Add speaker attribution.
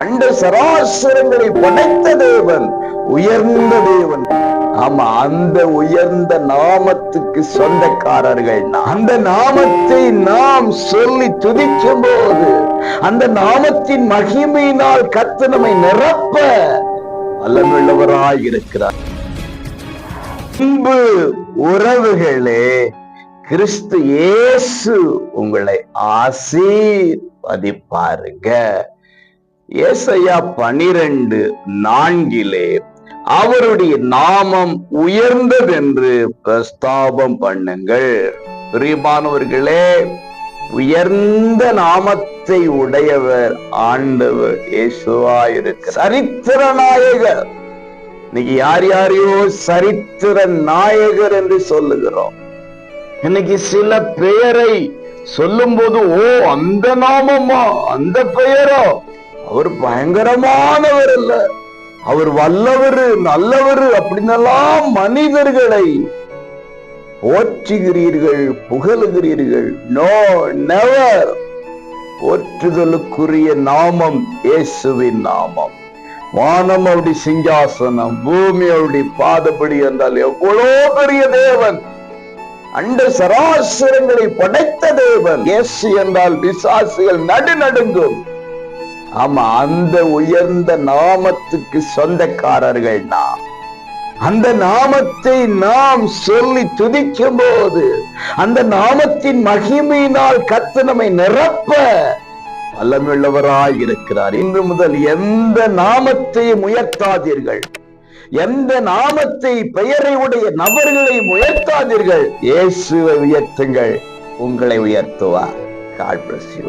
Speaker 1: அண்ட சராசரங்களை படைத்த தேவன், உயர்ந்த தேவன். ஆமா, அந்த உயர்ந்த நாமத்துக்கு சொந்தக்காரர்கள். அந்த நாமத்தை நாம் சொல்லி துதிக்கும் போது அந்த நாமத்தின் மகிமையினால் கர்த்தர் நம்மை நிரப்ப வல்லமையுள்ளவராய் இருக்கிறார். அன்பு உறவுகளே, கிறிஸ்து இயேசு உங்களை ஆசீர்வதிப்பாருங்க. ஏசாயா 12:4 அவருடைய நாமம் உயர்ந்ததென்று பிரஸ்தாபம் பண்ணுங்கள். பிரியமானவர்களே, உயர்ந்த நாமத்தை உடையவர் ஆண்டவர் இயேசுவா இருக்கிறார். சரித்திர நாயகர். இன்னைக்கு யாரையோ சரித்திர நாயகர் என்று சொல்லுகிறோம். இன்னைக்கு சில பெயரை சொல்லும் போது, ஓ அந்த நாமமா, அந்த பெயரோ, அவர் பயங்கரமானவர் அல்ல, அவர் வல்லவர், நல்லவர் அப்படின்னெல்லாம் மனிதர்களை போற்றுகிறீர்கள், புகழுகிறீர்கள். No, never. போற்றுதலுக்குரிய நாமம் இயேசுவின் நாமம். வானம் அவருடைய சிங்காசனம், பூமி அவருடைய பாதப்படி என்றால் எவ்வளோ பெரிய தேவன். அண்ட சராசரங்களை படைத்த தேவன். இயேசு என்றால் பிசாசுகள் நடுநடுங்கும். ஆமா, அந்த உயர்ந்த நாமத்துக்கு சொந்தக்காரர்கள் நாம். அந்த நாமத்தை நாம் சொல்லி துதிக்கும் போது அந்த நாமத்தின் மகிமையினால் கர்த்தர் நம்மை நிரப்ப வல்லமையுள்ளவராய் இருக்கிறார். இன்று முதல் எந்த நாமத்தையும் உயர்த்தாதீர்கள், எந்த நாமத்தை பெயரை உடைய நபர்களை உயர்த்தாதீர்கள். இயேசுவை உயர்த்துங்கள், உங்களை உயர்த்துவார். God bless you.